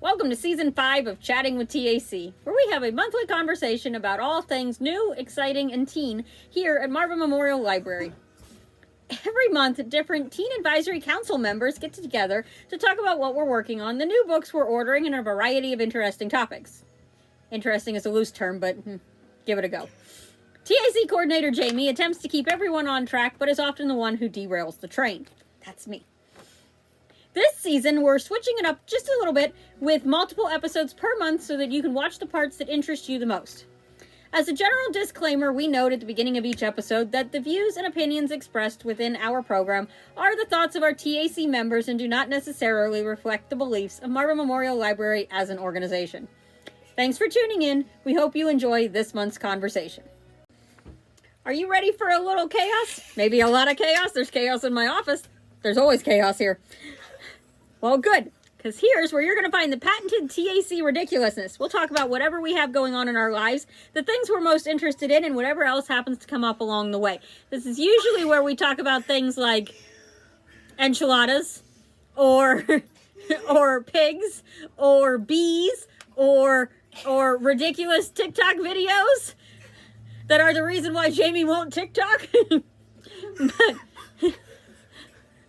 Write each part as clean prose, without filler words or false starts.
Welcome to Season 5 of Chatting with TAC, where we have a monthly conversation about all things new, exciting, and teen here at Marvin Memorial Library. Every month, different Teen Advisory Council members get together to talk about what we're working on, the new books we're ordering, and a variety of interesting topics. Interesting is a loose term, but give it a go. TAC Coordinator Jamie attempts to keep everyone on track, but is often the one who derails the train. That's me. This season, we're switching it up just a little bit with multiple episodes per month so that you can watch the parts that interest you the most. As a general disclaimer, we note at the beginning of each episode that the views and opinions expressed within our program are the thoughts of our TAC members and do not necessarily reflect the beliefs of Marvin Memorial Library as an organization. Thanks for tuning in. We hope you enjoy this month's conversation. Are you ready for a little chaos? Maybe a lot of chaos. There's chaos in my office. There's always chaos here. Well, good, because here's where you're going to find the patented TAC ridiculousness. We'll talk about whatever we have going on in our lives, the things we're most interested in, and whatever else happens to come up along the way. This is usually where we talk about things like enchiladas, or pigs, or bees, or ridiculous TikTok videos that are the reason why Jamie won't TikTok. But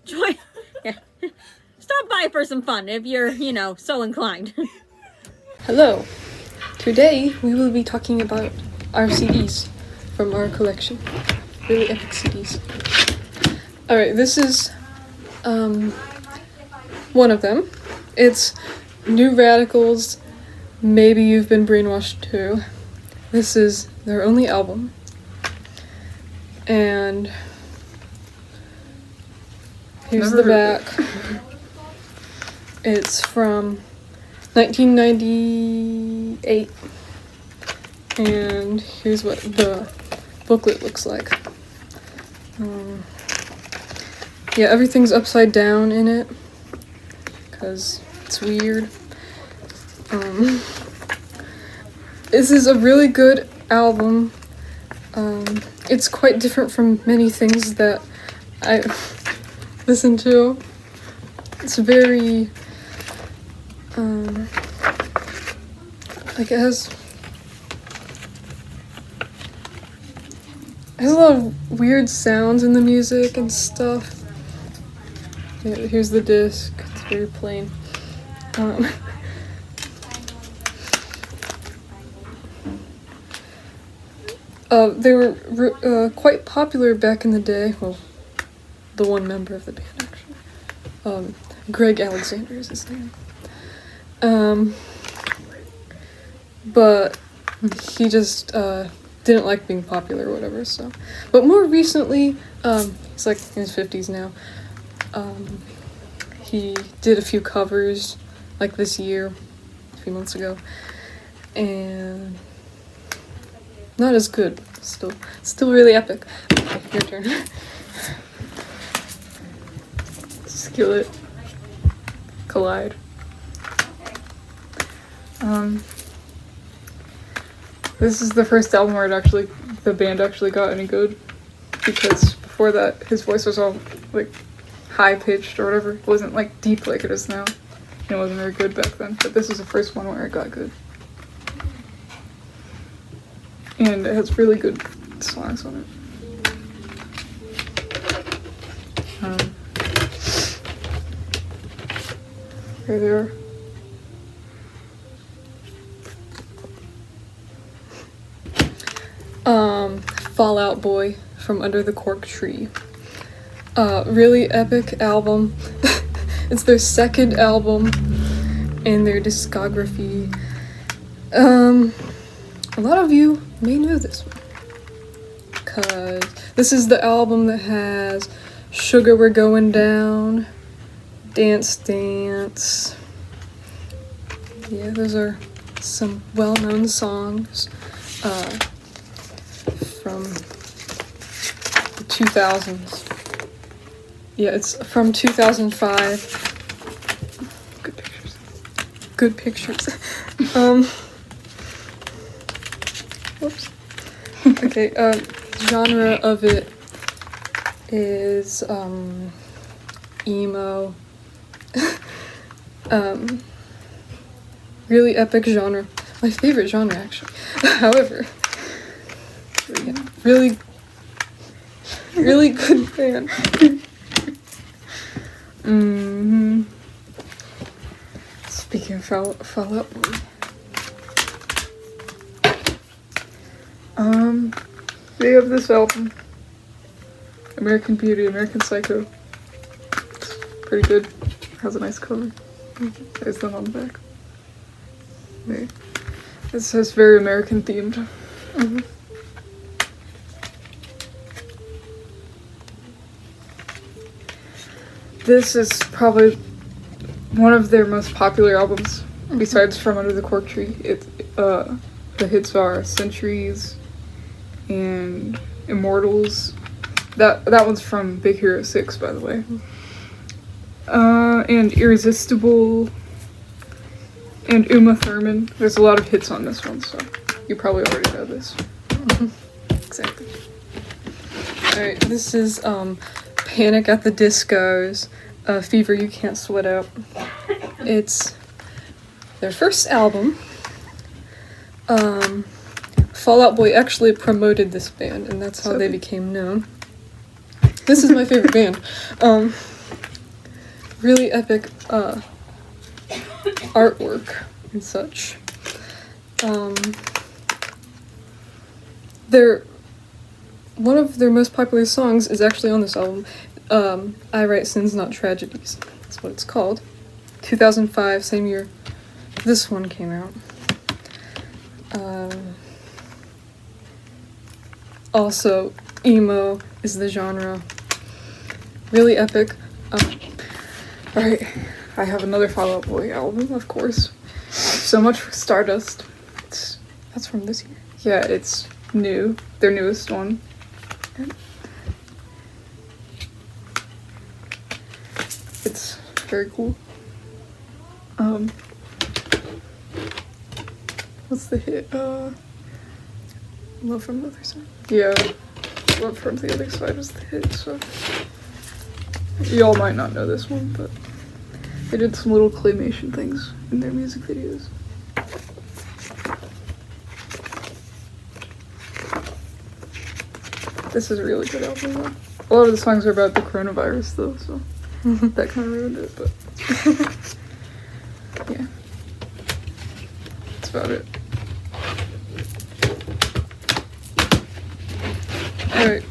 join... Yeah. Stop by for some fun if you're, so inclined. Hello. Today we will be talking about our CDs from our collection. Really epic CDs. Alright, this is one of them. It's New Radicals, Maybe You've Been Brainwashed Too. This is their only album. And here's the back. It's from 1998, and here's what the booklet looks like. Yeah, everything's upside down in it, because it's weird. This is a really good album. It's quite different from many things that I listen to. It's very... it has a lot of weird sounds in the music and stuff. Yeah, here's the disc. It's very plain. They were quite popular back in the day. Well, the one member of the band, actually. Greg Alexander is his name. But he just didn't like being popular or whatever, so. But more recently, he's like in his 50s now, he did a few covers, like this year, a few months ago, and not as good, still really epic. Okay, your turn. Skillet. Collide. This is the first album where the band actually got any good, because before that his voice was all like high pitched or whatever. It wasn't like deep like it is now. It wasn't very good back then, but this is the first one where it got good. And it has really good songs on it. Here they are. Fallout Boy from Under the Cork Tree. Really epic album. It's their second album in their discography. A lot of you may know this one, because this is the album that has Sugar We're Going Down, Dance Dance. Yeah, those are some well-known songs from the 2000s. Yeah, it's from 2005. Good pictures. Whoops. Okay, genre of it is emo. Really epic genre. My favorite genre, actually. However, yeah, really good band. Speaking of Fall Out Boy. They have this album. American Beauty, American Psycho. It's pretty good. Has a nice cover. There's them on the back. There. This says very American themed. This is probably one of their most popular albums, besides From Under the Cork Tree. The hits are Centuries and Immortals. That one's from Big Hero 6, by the way. And Irresistible and Uma Thurman. There's a lot of hits on this one, so you probably already know this. Exactly. Alright, this is Panic at the Disco's Fever You Can't Sweat Out. It's their first album. Fall Out Boy actually promoted this band, and that's how they became known. This is my favorite band. Really epic artwork and such. One of their most popular songs is actually on this album. I Write Sins Not Tragedies. That's what it's called. 2005, same year this one came out. Also, emo is the genre. Really epic. Alright, I have another Fall Out Boy album, of course. So Much for Stardust. That's from this year. Yeah, it's new. Their newest one. It's very cool. What's the hit? Love from the Other Side. Yeah, Love from the Other Side was the hit, so y'all might not know this one, but they did some little claymation things in their music videos. This is a really good album, though. A lot of the songs are about the coronavirus, though, so that kind of ruined it, but yeah. That's about it. Alright.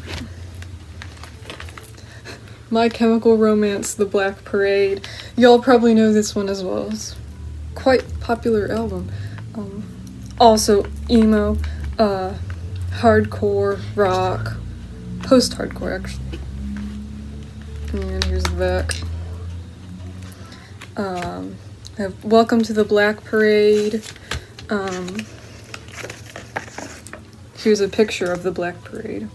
My Chemical Romance, The Black Parade. Y'all probably know this one as well. It's quite popular album. Also, emo, hardcore, rock, post-hardcore actually. And here's the back. I have Welcome to the Black Parade. Here's a picture of the Black Parade.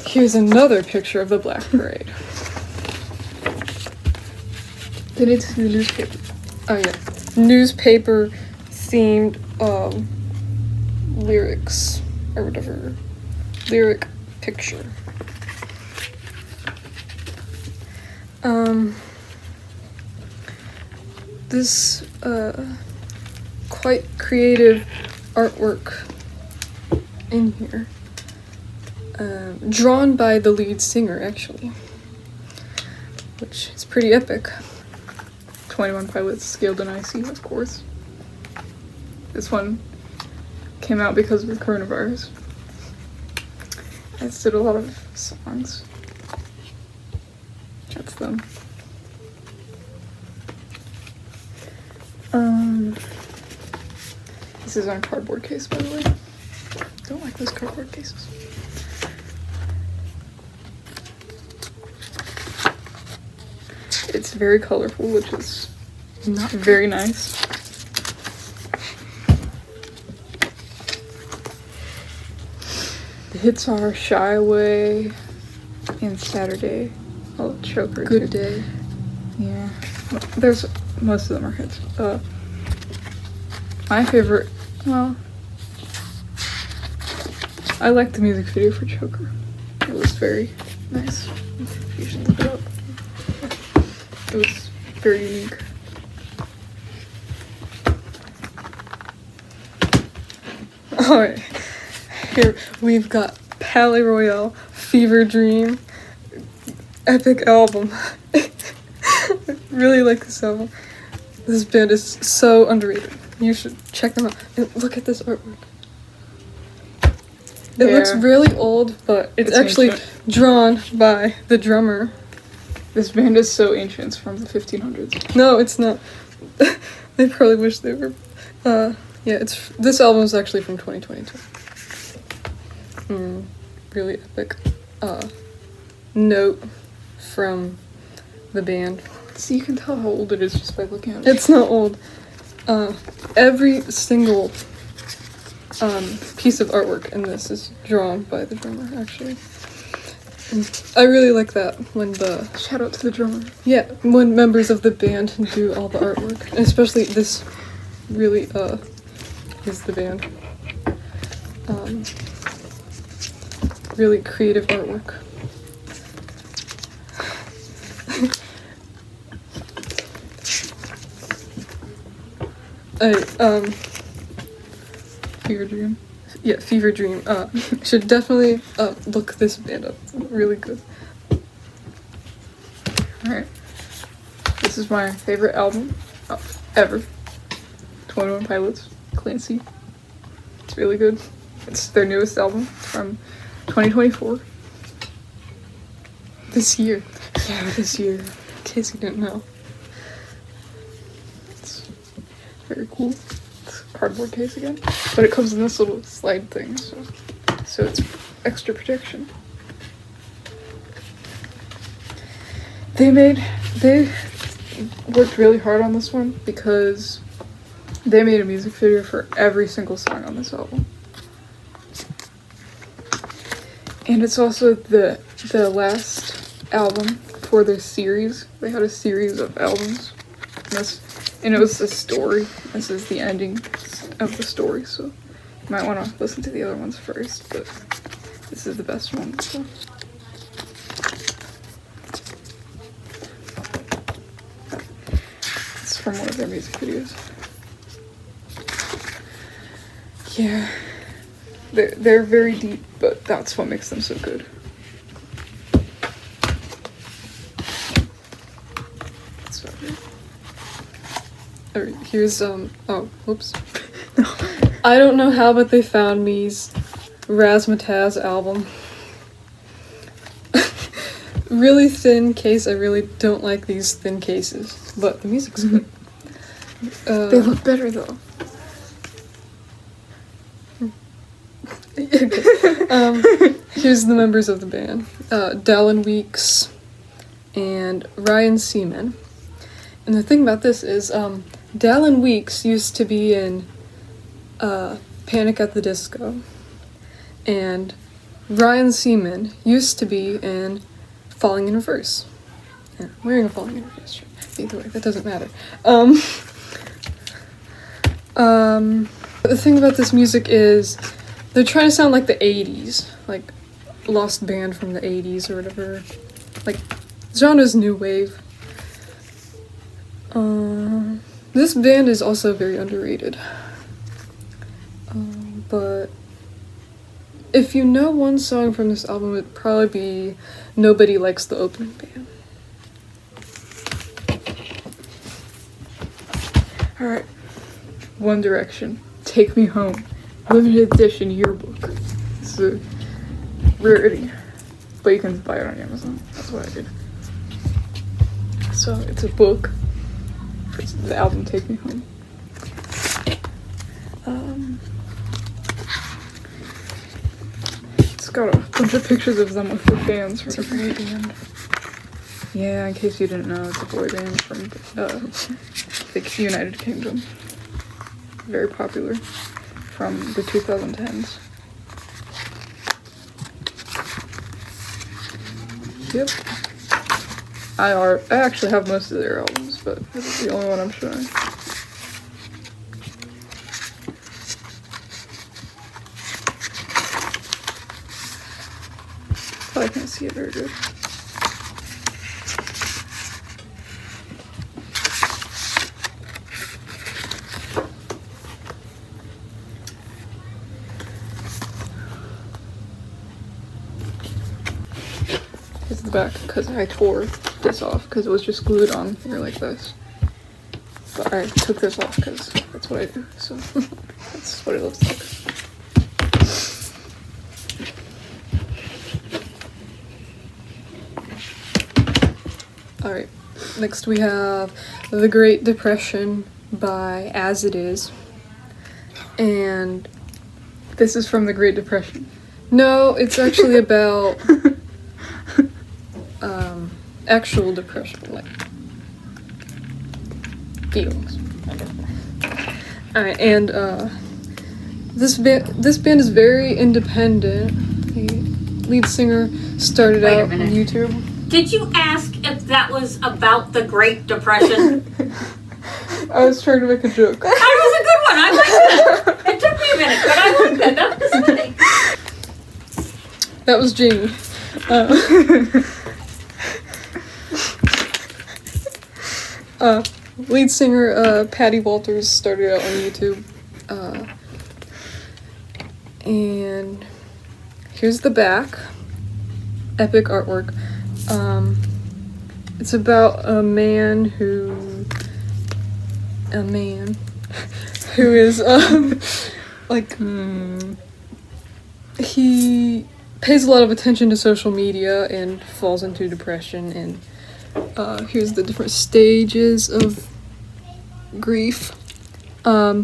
Here's another picture of the Black Parade. Then it's the newspaper. Oh yeah. Newspaper themed lyrics or whatever. Lyric picture. This quite creative artwork in here. Drawn by the lead singer, actually, which is pretty epic. 21 Pilots, Scaled and Icy, of course. This one came out because of the coronavirus. I just did a lot of songs. That's them. This is on cardboard case, by the way. Don't like those cardboard cases. It's very colorful, which is not very nice. The hits are Shy Away and Saturday. Oh, Choker. Good Day. Yeah. There's most of them are hits. My favorite, well, I like the music video for Choker. It was very nice. You should look it up. It was very unique. Alright, here we've got Palais Royale, Fever Dream, epic album. I really like this album. This band is so underrated. You should check them out. And look at this artwork. It looks really old, but it's actually ancient. drawn by the drummer. This band is so ancient. It's from the 1500s. No, it's not. They probably wish they were. Yeah, this album is actually from 2022. Really epic. Note from the band. See, you can tell how old it is just by looking at it. It's not old. Every single piece of artwork in this is drawn by the drummer, actually. And I really like that when Shout out to the drummer. when members of the band do all the artwork, and especially this really is the band. Really creative artwork. Fever Dream. Yeah, Fever Dream. Should definitely look this band up. It's really good. Alright. This is my favorite album ever. 21 Pilots, Clancy. It's really good. It's their newest album from 2024. This year, Yeah, this year. in case you didn't know. It's very cool. It's a cardboard case again. But it comes in this little slide thing, so it's extra protection. They worked really hard on this one because they made a music video for every single song on this album. And it's also the last album for their series. They had a series of albums. And it was a story. This is the ending of the story, so you might want to listen to the other ones first, but this is the best one. So. It's from one of their music videos. Yeah. They're very deep, but that's what makes them so good. That's about it. Alright, here's oh, whoops. I Don't Know How, But They Found Me's Razzmatazz album. Really thin case. I really don't like these thin cases, but the music's good. They look better though. Here's the members of the band. Dallin Weeks and Ryan Seaman. And the thing about this is, Dallin Weeks used to be in Panic at the Disco. And Ryan Seaman used to be in Falling in Reverse. Yeah, I'm wearing a Falling in Reverse shirt. Either way, that doesn't matter. The thing about this music is they're trying to sound like the 80s, like Lost Band from the 80s or whatever. Like, genre's new wave. This band is also very underrated. But if you know one song from this album, it'd probably be Nobody Likes the Opening Band. Alright. One Direction. Take Me Home. Limited edition yearbook. It's a rarity. But you can buy it on Amazon. That's what I did. So it's a book. It's the album Take Me Home. It's got a bunch of pictures of them with their bands. It's a boy band. Yeah, in case you didn't know, it's a boy band from the United Kingdom. Very popular from the 2010s. Yep. I actually have most of their albums, but this is the only one I'm showing. Probably can't see it very good. the back because I tore this off because it was just glued on here like this. But I took this off because that's what I do, so that's what it looks like. Alright, next we have The Great Depression by As It Is. And this is from the Great Depression. No, it's actually about actual depression, like feelings. Alright, and this band is very independent. The lead singer started Wait a out on minute. YouTube. Did you ask if that was about the Great Depression? I was trying to make a joke. That was a good one. I liked that. It took me a minute, but I liked that. That was funny. That was Jamie. Lead singer Patty Walters started out on YouTube. And here's the back. Epic artwork. It's about a man who is he pays a lot of attention to social media and falls into depression, and here's the different stages of grief.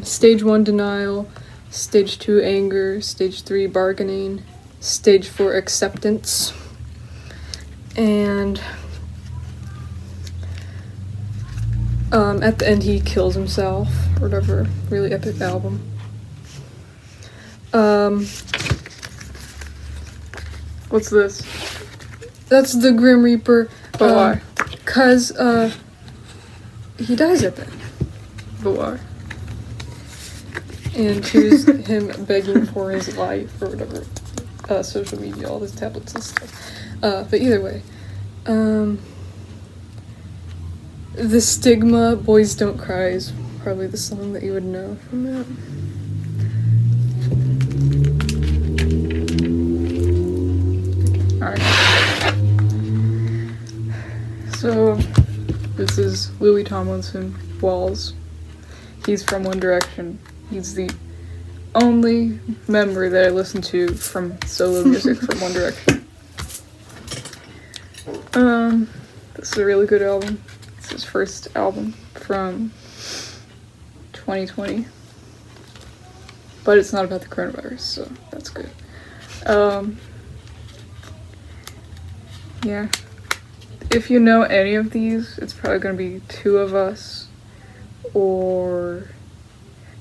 Stage 1 denial, stage 2 anger, stage 3 bargaining, stage 4 acceptance, and at the end he kills himself or whatever. Really epic album. What's this? That's the Grim Reaper. But why? Cause he dies at the end. But why? And here's him begging for his life or whatever. Social media, all his tablets and stuff. But either way. The Stigma, Boys Don't Cry is probably the song that you would know from that. Alright. So, this is Louis Tomlinson, Walls. He's from One Direction. He's the only member that I listen to from solo music from One Direction. This is a really good album. It's his first album from 2020. But it's not about the coronavirus, so that's good. Yeah. If you know any of these, it's probably gonna be Two of Us, or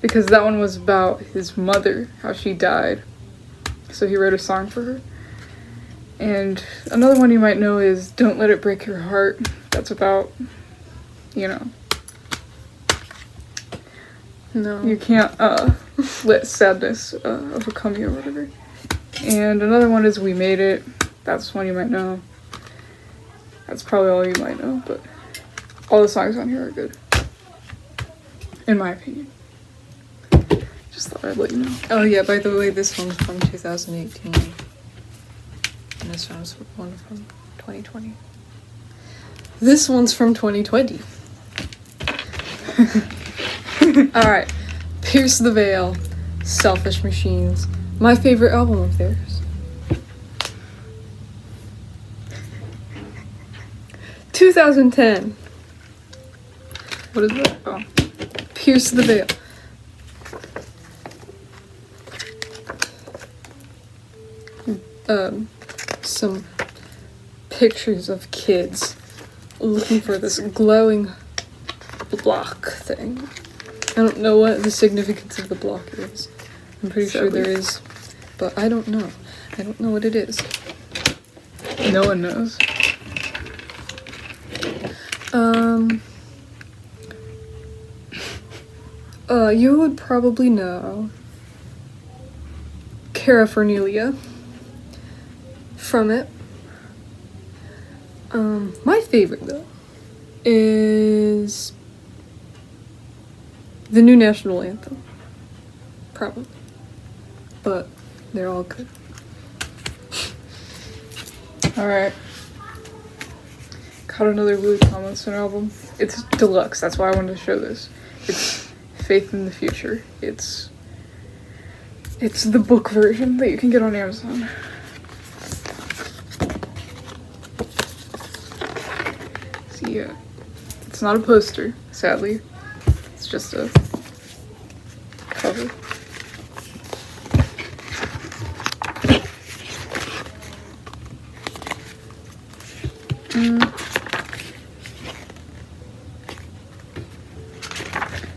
because that one was about his mother, how she died. So he wrote a song for her. And another one you might know is Don't Let It Break Your Heart. That's about, you know, No. you can't let sadness overcome you or whatever. And another one is We Made It. That's one you might know. That's probably all you might know, but all the songs on here are good, in my opinion. Just thought I'd let you know. Oh yeah, by the way, this one's from 2018. And this one's one from 2020. This one's from 2020. Alright. Pierce the Veil. Selfish Machines. My favorite album of theirs. 2010. What is that? Oh. Pierce the Veil. Some pictures of kids looking for this glowing block thing. I don't know what the significance of the block is. I'm pretty sure there is, but I don't know. I don't know what it is. No one knows. You would probably know Cara Fernelia from it. My favorite though is the new national anthem. Probably. But they're all good. Alright. Got another Louis Tomlinson album. It's deluxe, that's why I wanted to show this. It's Faith in the Future. It's the book version that you can get on Amazon. See, it's not a poster, sadly. It's just a cover.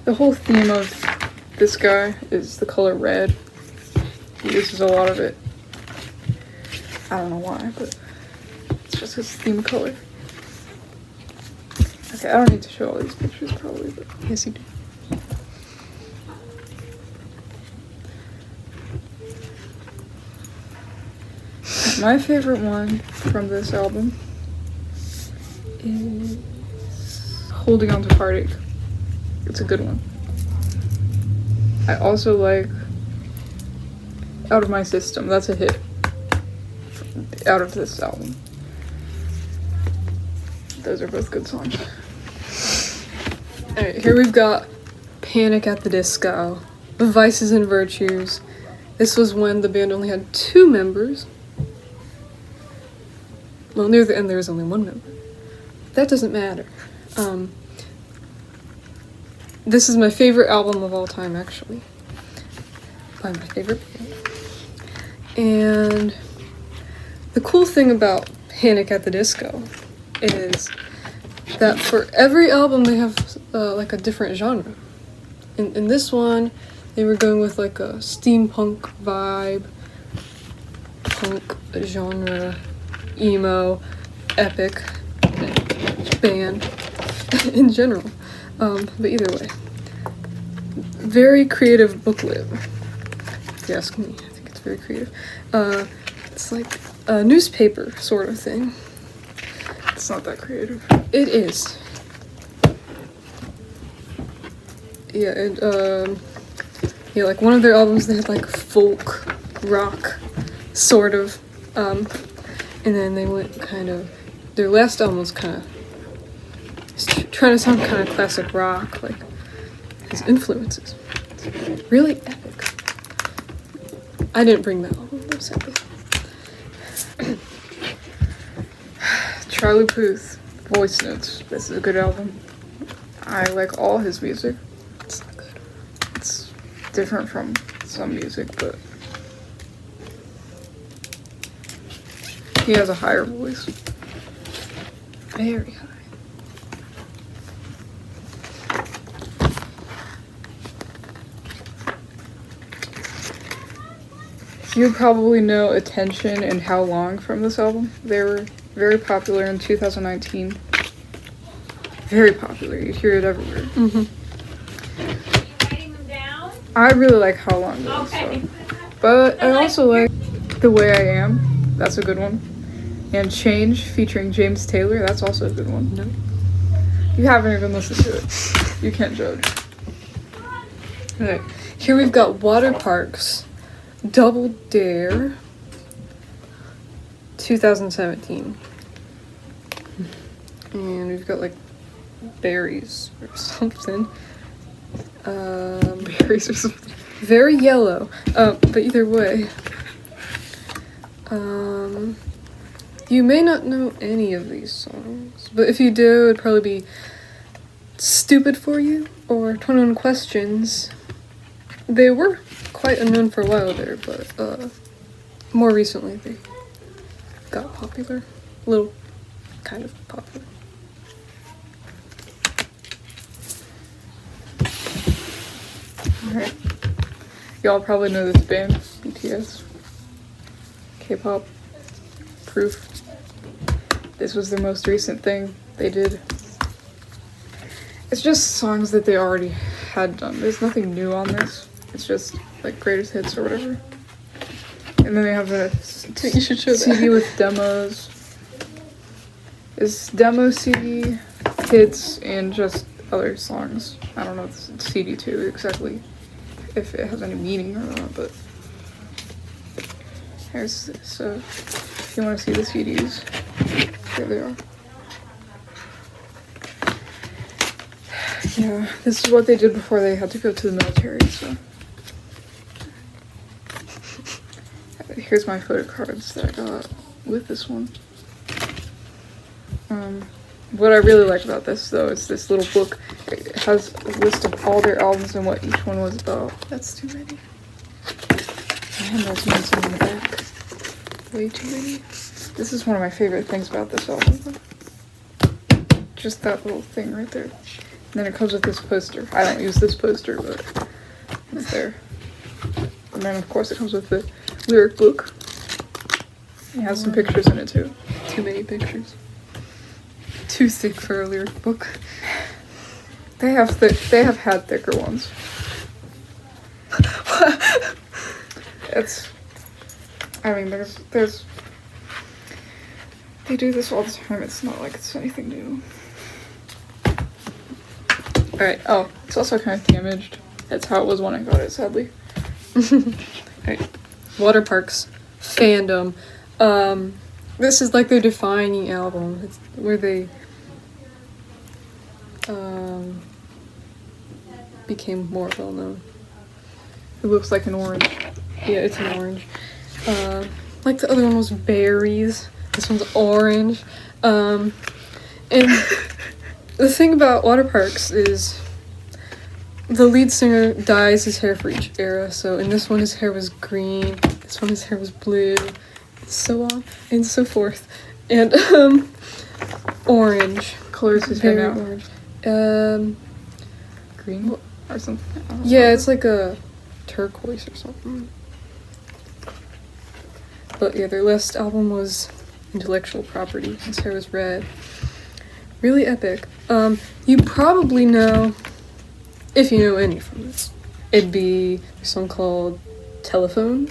The whole theme of this guy is the color red. He uses a lot of it. I don't know why, but it's just his theme color. Okay, I don't need to show all these pictures probably, but yes you do. My favorite one from this album is Holding On to Heartache. It's a good one. I also like Out of My System. That's a hit out of this album. Those are both good songs. Alright, here we've got Panic at the Disco, Vices and Virtues. This was when the band only had 2 members. Well, near the end there was only 1 member. That doesn't matter. This is my favorite album of all time, actually. By my favorite band. And the cool thing about Panic at the Disco is that for every album they have like a different genre. In this one, they were going with like a steampunk vibe, punk genre, emo, epic, band in general. But either way, very creative booklet. If you ask me, I think it's very creative. It's like a newspaper sort of thing. It's not that creative. It is. Yeah, and yeah, like one of their albums they had like folk rock sort of, and then they went kind of, their last album was kind of trying to sound kind of classic rock, like his influences. It's really epic. I didn't bring that album, though, sadly. Charlie Puth, Voice Notes. This is a good album. I like all his music. It's not good. It's different from some music, but he has a higher voice. Very high. You probably know Attention and How Long from this album. They were very popular in 2019. Very popular. You hear it everywhere. Mm-hmm. Writing them down? I really like How Long though. Okay. So. But I also like The Way I Am. That's a good one. And Change featuring James Taylor. That's also a good one. No. You haven't even listened to it. You can't judge. Alright, here we've got Water Parks, Double Dare, 2017. And we've got like berries or something. Berries or something. Very yellow. But either way. You may not know any of these songs, but if you do, it'd probably be Stupid for You or 21 Questions. They were quite unknown for a while there, but more recently they got popular. A little kind of popular. Alright. Y'all probably know this band, BTS. K-pop. Proof. This was their most recent thing they did. It's just songs that they already had done. There's nothing new on this. It's just like greatest hits or whatever. And then they have a You should show that. CD with demos. It's demo CD, hits, and just other songs. I don't know if it's CD too exactly, if it has any meaning or not, but here's, so if you want to see the CDs, here they are. Yeah, this is what they did before they had to go to the military, so. Here's my photo cards that I got with this one. What I really like about this, though, is this little book. It has a list of all their albums and what each one was about. That's too many. And there's some in the back. Way too many. This is one of my favorite things about this album. Just that little thing right there. And then it comes with this poster. I don't use this poster, but it's there. And then, of course, it comes with the lyric book. It has some pictures in it, too. Too many pictures. Too thick for a lyric book. They have had thicker ones. There's they do this all the time. It's not like it's anything new. Alright, oh, it's also kind of damaged. That's how it was when I got it, sadly. Alright, water parks fandom. This is like their defining album. It's where they became more well known. It looks like an orange. Yeah, it's an orange. Like the other one was berries. This one's orange. And the thing about water parks is the lead singer dyes his hair for each era. So in this one his hair was green, this one his hair was blue, so on and so forth. And orange. Colors his hair now. Orange. Green or something. Yeah, it's like a turquoise or something. But yeah, their last album was Intellectual Property. His hair was red. Really epic. You probably know, if you know any from this, it'd be a song called Telephone,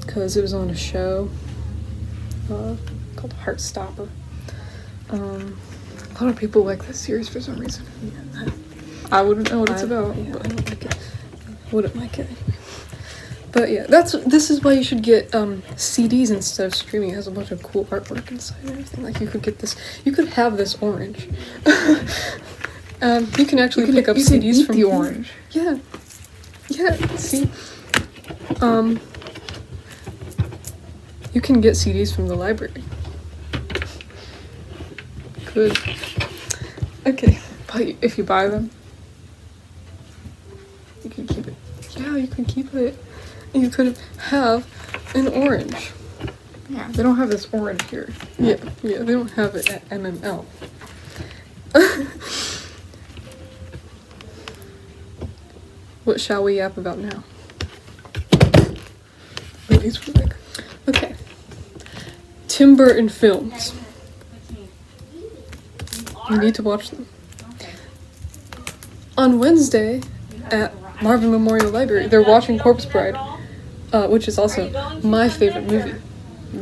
because it was on a show called Heartstopper. A lot of people like this series for some reason. Yeah, I wouldn't know what it's about. Yeah, but I don't like it. I wouldn't like it anyway. But yeah, this is why you should get CDs instead of streaming. It has a bunch of cool artwork inside and everything. Like you could get this, you could have this orange. You can actually pick up CDs from the orange. Yeah, yeah. See, you can get CDs from the library. Good. Okay. But if you buy them, you can keep it. Yeah, you can keep it. You could have an orange. Yeah, they don't have this orange here. Yeah, they don't have it at MML. What shall we yap about now? Movies were like. Okay. Tim Burton films. You need to watch them. On Wednesday at Marvin Memorial Library, they're watching Corpse Bride, which is also my favorite movie.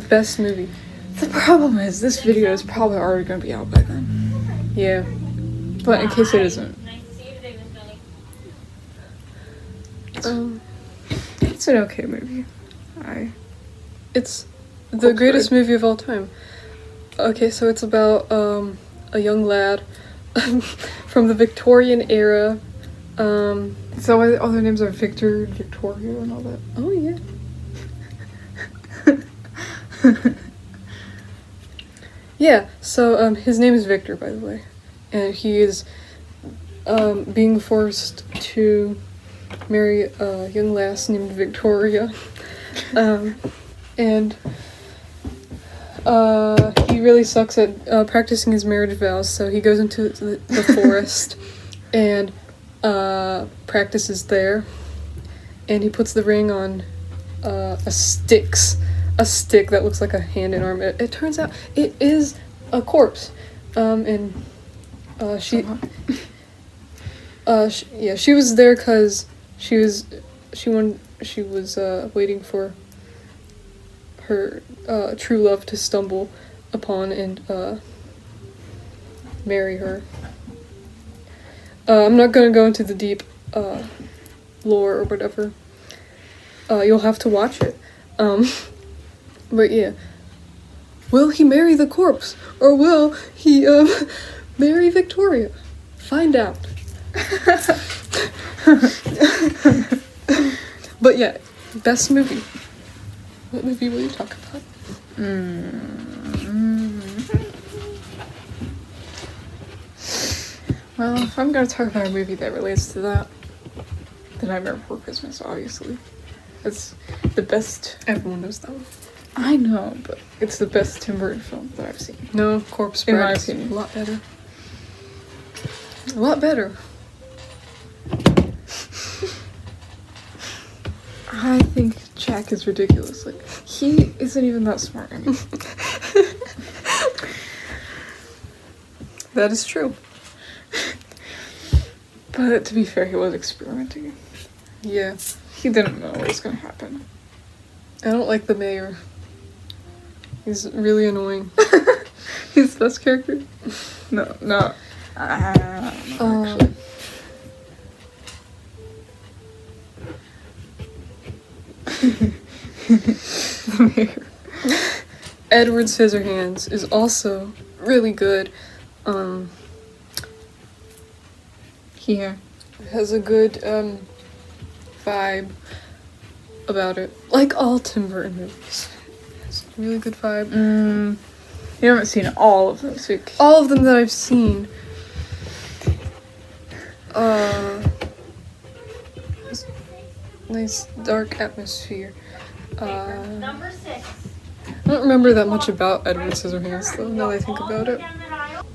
Best movie. The problem is, this video is probably already going to be out by then. Yeah. But in case it isn't. It's an okay movie. It's the greatest movie of all time. Okay, so it's about a young lad from the Victorian era. So why all their names are Victor and Victoria and all that? Oh yeah. Yeah, so his name is Victor, by the way, and he is being forced to marry a young lass named Victoria, and he really sucks at practicing his marriage vows, so he goes into the forest and practices there, and he puts the ring on a stick that looks like a hand and arm. It turns out it is a corpse, and she was there because she was waiting for her true love to stumble upon and marry her. I'm not gonna go into the deep lore or whatever. You'll have to watch it. But yeah. Will he marry the corpse? Or will he marry Victoria? Find out. But yeah, best movie. What movie will you talk about? Well, if I'm gonna talk about a movie that relates to that, The Nightmare Before Christmas, obviously. It's the best. Everyone knows that one. I know, but it's the best Tim Burton film that I've seen. No, Corpse In my Bride is opinion. a lot better. A lot better. I think Jack is ridiculous. Like, he isn't even that smart. I mean, That is true. but to be fair, he was experimenting. Yeah. He didn't know what was gonna happen. I don't like the mayor. He's really annoying. He's the best character? No. I don't know, actually. The mayor. Edward Scissorhands is also really good. Yeah. It has a good vibe about it. Like all Tim Burton movies. It's a really good vibe. You haven't seen all of them, so you All of them that I've seen. Nice dark atmosphere. Number 6. I don't remember that much about Edward Scissorhands though, now that I think about it.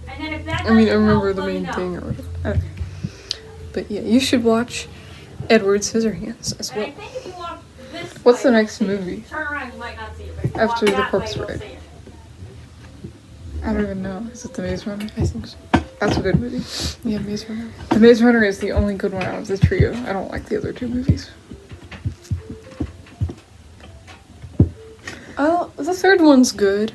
I mean, I remember the main thing or whatever. But yeah, you should watch Edward Scissorhands as well. What's the next movie? Turn around, you might not see it. But if you After walk The that Corpse way, you'll Bride. see it. I don't even know. Is it The Maze Runner? I think so. That's a good movie. Yeah, Maze Runner. The Maze Runner is the only good one out of the trio. I don't like the other two movies. Oh, the third one's good.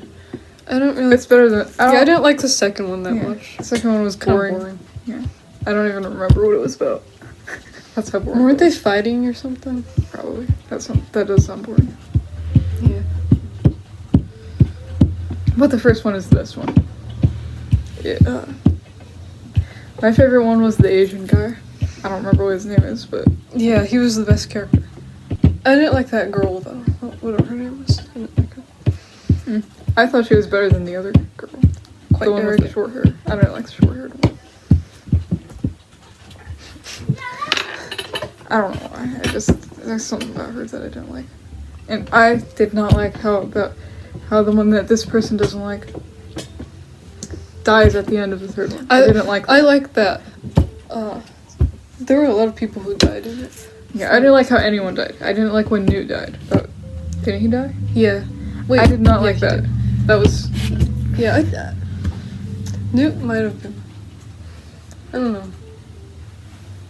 I don't really. It's better than. I didn't like the second one that much. The second one was Kinda boring. Yeah. I don't even remember what it was about. That's how boring. Weren't it they was. fighting or something? Probably. That does sound boring. Yeah. But the first one is the best one. Yeah. My favorite one was the Asian guy. I don't remember what his name is, but Yeah, he was the best character. I didn't like that girl though. Whatever her name was. I didn't like her. I thought she was better than the other girl. Quite The one with the arrogant. short hair. I don't like the short haired one. I don't know why. There's something about her that I didn't like. And I did not like how the one that this person doesn't like dies at the end of the third one. I didn't like that. I like that. There were a lot of people who died in it. Yeah, I didn't like how anyone died. I didn't like when Newt died. Didn't he die? Yeah. Wait, I did not yeah, like he that. did. That was... Yeah, Newt might have been. I don't know.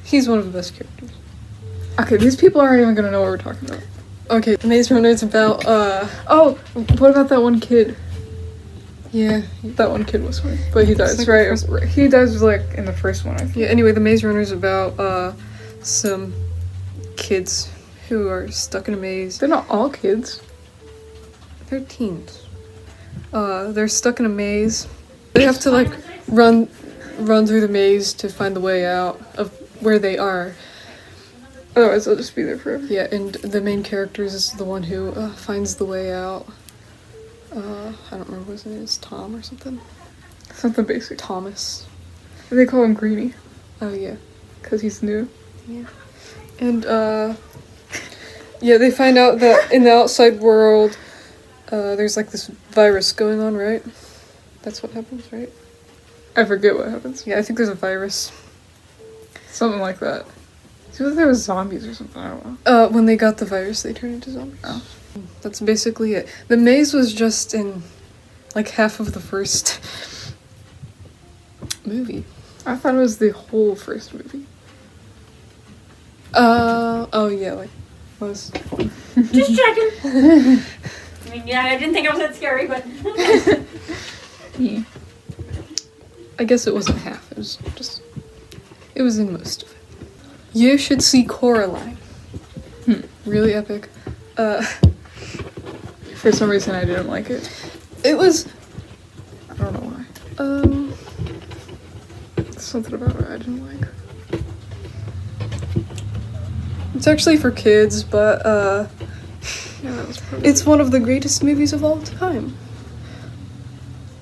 He's one of the best characters. Okay, these people aren't even gonna know what we're talking about. Okay, the Maze Runner is about, Oh, what about that one kid? yeah. That one kid was funny. But he dies, like right? the first- He dies, like, in the first one, I think. Yeah, anyway, the Maze Runner is about, some kids who are stuck in a maze. They're not all kids. They're teens. They're stuck in a maze. They have to, like, run through the maze to find the way out of where they are. Otherwise, they'll just be there forever. Yeah, and the main character is the one who finds the way out. I don't remember what his name is. Tom or something? Something basic. Thomas. They call him Greenie, Oh, yeah. because he's new. And, yeah, they find out that in the outside world, there's, like, this virus going on, right? That's what happens, right? I forget what happens. Yeah, I think there's a virus. Something like that. It seems like there was zombies or something, I don't know. When they got the virus, they turned into zombies. Oh. That's basically it. The maze was just in, like, half of the first movie. I thought it was the whole first movie. Oh, yeah, like, was. Just checking. I mean, yeah, I didn't think I was that scary, but. Yeah. I guess it wasn't half, it was just. It was in most of it. You should see Coraline. Really epic. For some reason, I didn't like it. It was. I don't know why. something about it I didn't like. It's actually for kids, but Yeah, that was probably it's one of the greatest movies of all time.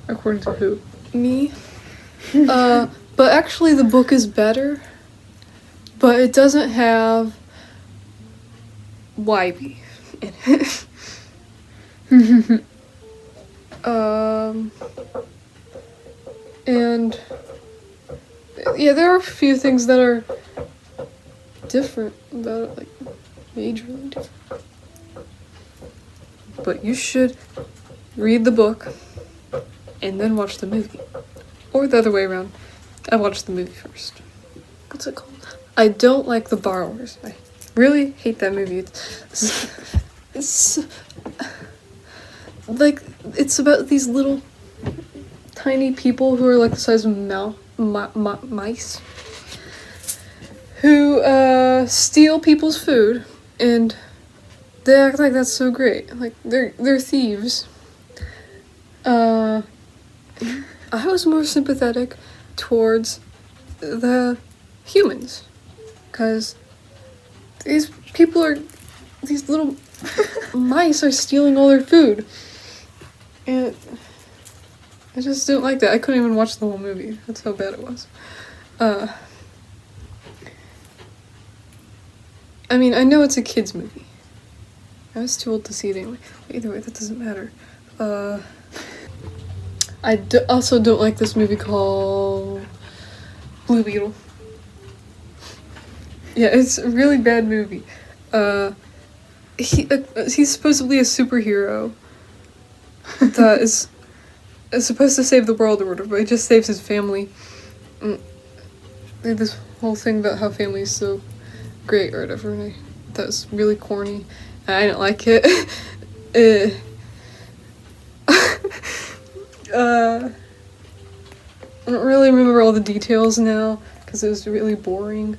according to who? Me. But actually the book is better. But it doesn't have Wybie in it. And yeah, there are a few things that are different about it, like majorly different. But you should read the book and then watch the movie. Or the other way around. I watched the movie first. What's it called? I don't like The Borrowers. I really hate that movie. It's like, it's about these little tiny people who are like the size of mice who steal people's food, and they act like that's so great. Like they're thieves. I was more sympathetic towards the humans, because these little mice are stealing all their food, and I just didn't like that. I couldn't even watch the whole movie. That's how bad it was. I mean, I know it's a kid's movie. I was too old to see it anyway. Either way, that doesn't matter. I also don't like this movie called Blue Beetle. Yeah, it's a really bad movie. He's supposedly a superhero that is supposed to save the world or whatever, but he just saves his family. This whole thing about how family is so great or whatever, and that's really corny. And I didn't like it. I don't really remember all the details now because it was really boring.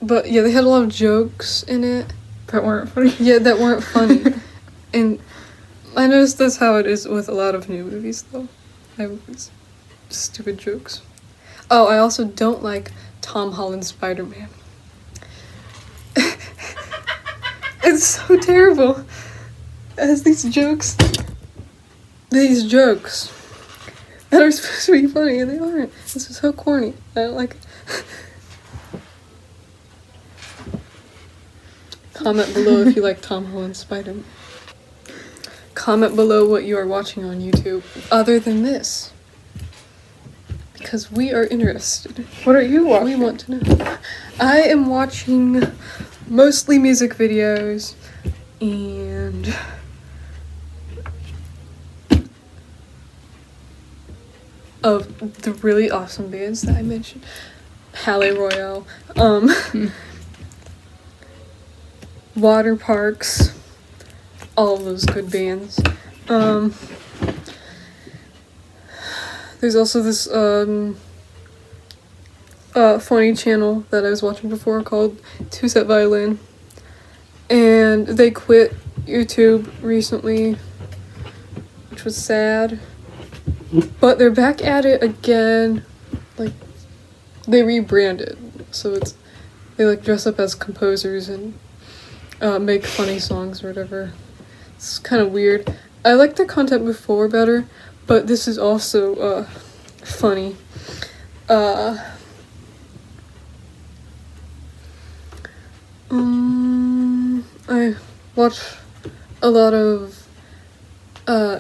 But yeah, they had a lot of jokes in it. That weren't funny. Yeah, that weren't funny. And I noticed that's how it is with a lot of new movies, though. Stupid jokes. Oh, I also don't like Tom Holland's Spider-Man. It's so terrible. It has these jokes that are supposed to be funny, and they aren't. This is so corny. I don't like it. Comment below if you like Tom Holland's Spider-Man. Comment below what you are watching on YouTube other than this, because we are interested. What are you watching? We want to know. I am watching mostly music videos and of the really awesome bands that I mentioned. Palais Royale, Water Parks, all of those good bands. There's also this funny channel that I was watching before called Two Set Violin, and they quit YouTube recently, which was sad, but they're back at it again. Like, they rebranded, so they like dress up as composers and make funny songs or whatever. It's kind of weird. I liked their content before better, but this is also funny. I watch a lot of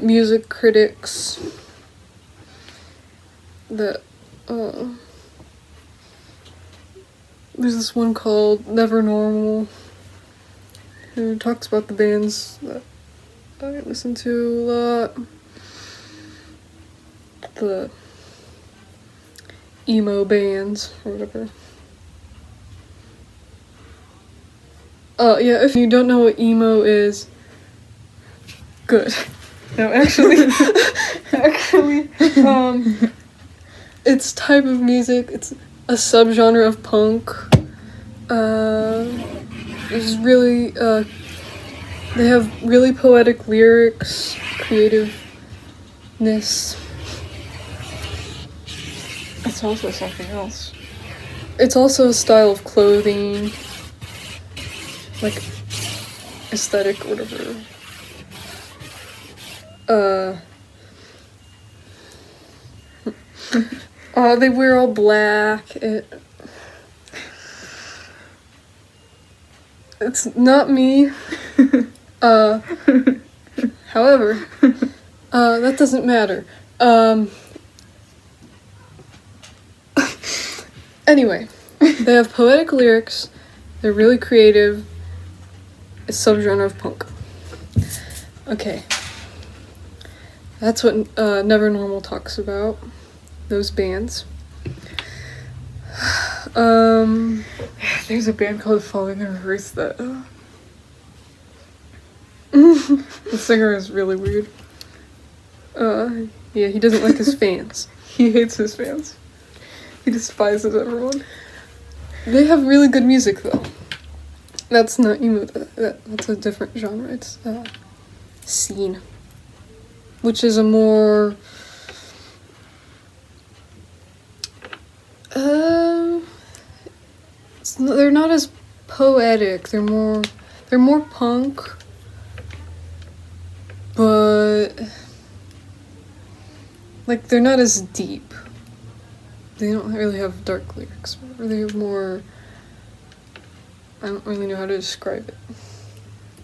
music critics that there's this one called Never Normal who talks about the bands that I listen to a lot. The emo bands or whatever. Yeah, if you don't know what emo is, good. No, actually, it's type of music. It's a subgenre of punk. It's really, they have really poetic lyrics, creativeness. it's also something else. It's also a style of clothing, like aesthetic or whatever. They wear all black. It's not me. However, that doesn't matter. Anyway, they have poetic lyrics. They're really creative. It's subgenre of punk. Okay. That's what Never Normal talks about. Those bands. There's a band called Falling in Reverse that the singer is really weird. Yeah, he doesn't like his fans. He hates his fans. He despises everyone. They have really good music though. That's not emo. That's a different genre. It's scene, which is a more they're not as poetic. They're more punk, but like they're not as deep. They don't really have dark lyrics. Or they have more. I don't really know how to describe it,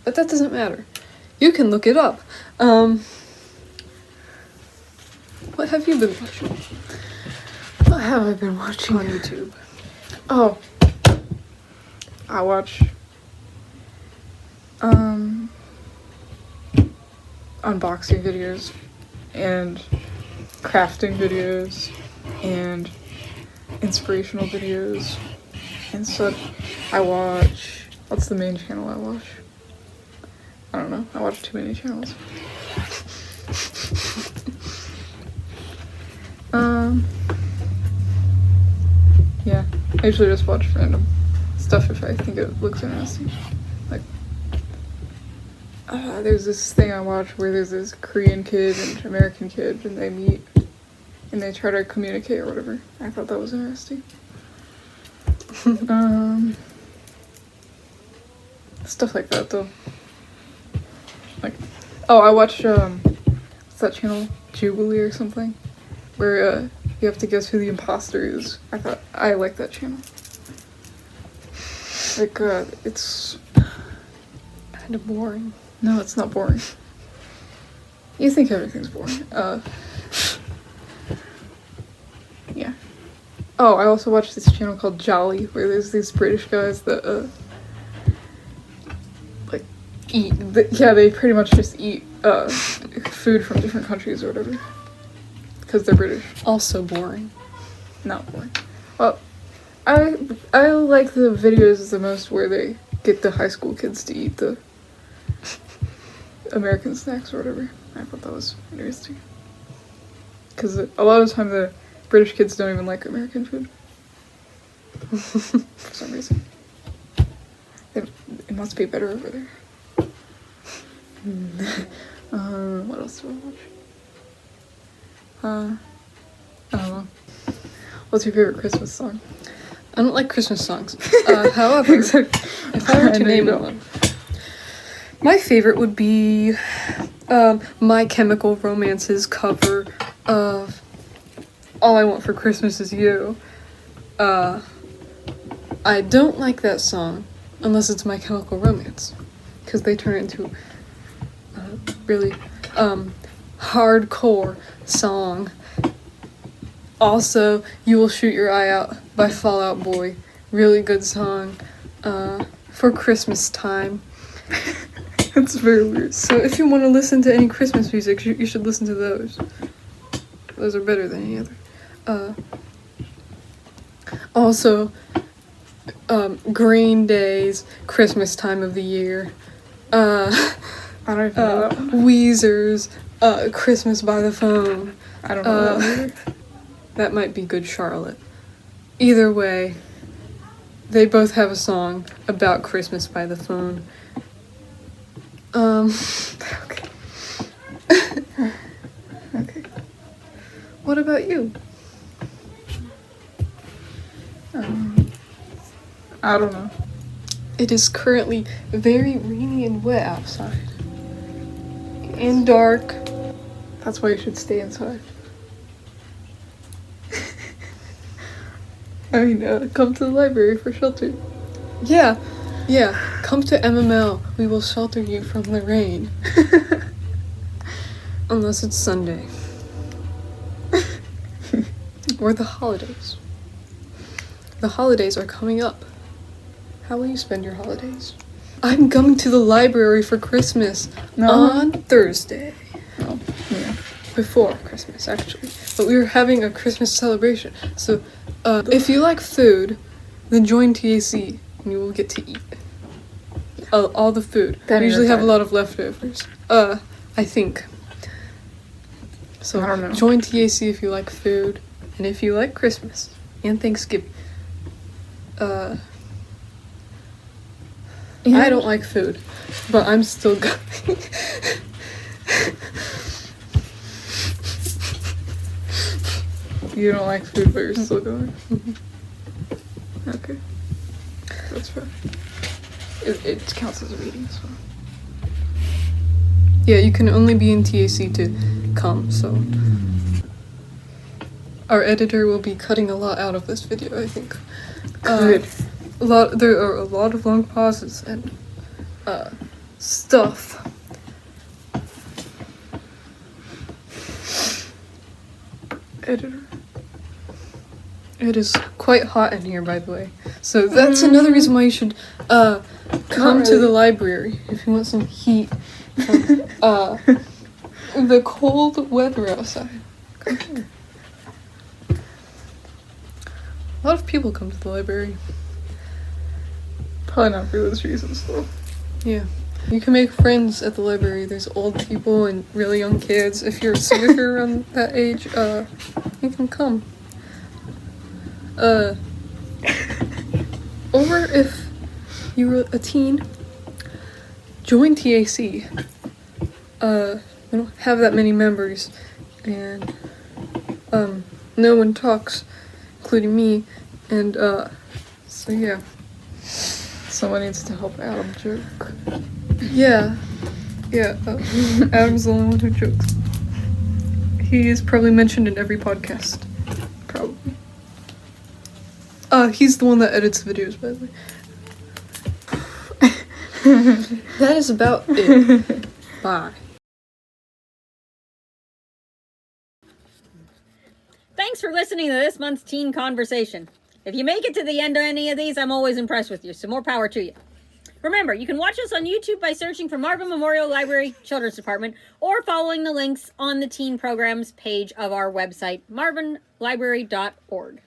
but that doesn't matter. You can look it up. What have you been watching? What have I been watching On YouTube? Oh, I watch unboxing videos and crafting videos and inspirational videos and such. I watch, what's the main channel I watch? I don't know, I watch too many channels. Yeah, I usually just watch random stuff if I think it looks interesting. Like, there's this thing I watch where there's this Korean kid and American kid and they meet and they try to communicate or whatever. I thought that was interesting. Stuff like that though. Like, oh, I watched what's that channel? Jubilee or something? Where you have to guess who the imposter is. I like that channel. Like, it's Kind of boring. no, it's not boring. You think everything's boring. Yeah. Oh, I also watched this channel called Jolly, where there's these British guys that, like, eat. They pretty much just eat, food from different countries or whatever. Because they're British. Also boring. Not boring. Well, I like the videos the most where they get the high school kids to eat the American snacks or whatever. I thought that was interesting. Because a lot of the time the British kids don't even like American food. For some reason. It must be better over there. What else do I watch? I don't know. What's your favorite Christmas song? I don't like Christmas songs. However, if I were to name one, my favorite would be My Chemical Romance's cover of All I Want for Christmas Is You. I don't like that song unless it's My Chemical Romance, because they turn it into a really hardcore song. Also, You Will Shoot Your Eye Out by Fall Out Boy. Really good song for Christmas time. That's very weird. So if you want to listen to any Christmas music, you should listen to those. Those are better than any other. Also, Green Day's Christmas Time of the Year. I don't even know that one. Weezer's Christmas by the Phone. I don't know that either. That might be Good Charlotte. Either way, they both have a song about Christmas by the phone. Okay. Okay. What about you? I don't know. It is currently very rainy and wet outside. And dark. That's why you should stay inside. I mean, come to the library for shelter. Yeah, come to MML. We will shelter you from the rain. Unless it's Sunday. Or the holidays. The holidays are coming up. How will you spend your holidays? I'm coming to the library for Christmas on Thursday. Oh, yeah. Before Christmas, actually. But we were having a Christmas celebration. So, if you like food, then join TAC and you will get to eat. All the food. Then We usually you're have a fine. lot of leftovers. I think. So, I don't know. join TAC if you like food and if you like Christmas and Thanksgiving. I don't like food, but I'm still going. You don't like food, but you're still going? Okay. That's fair. It counts as a reading, so. Yeah, you can only be in TAC to come, so. Our editor will be cutting a lot out of this video, I think. Good. There are a lot of long pauses and stuff. Editor. It is quite hot in here, by the way. So that's another reason why you should come to the library if you want some heat from the cold weather outside. Come here. A lot of people come to the library. Probably not for those reasons, though. Yeah. You can make friends at the library. There's old people and really young kids. If you're around that age, you can come. Or if you're a teen, join TAC. We don't have that many members, and no one talks, including me, and so yeah. Someone needs to help Adam joke. Yeah, Adam's the only one who jokes. He is probably mentioned in every podcast. Probably. He's the one that edits videos, by the way. That is about it. Bye. Thanks for listening to this month's Teen Conversation. If you make it to the end of any of these, I'm always impressed with you, so more power to you. Remember, you can watch us on YouTube by searching for Marvin Memorial Library Children's Department or following the links on the teen programs page of our website, marvinlibrary.org.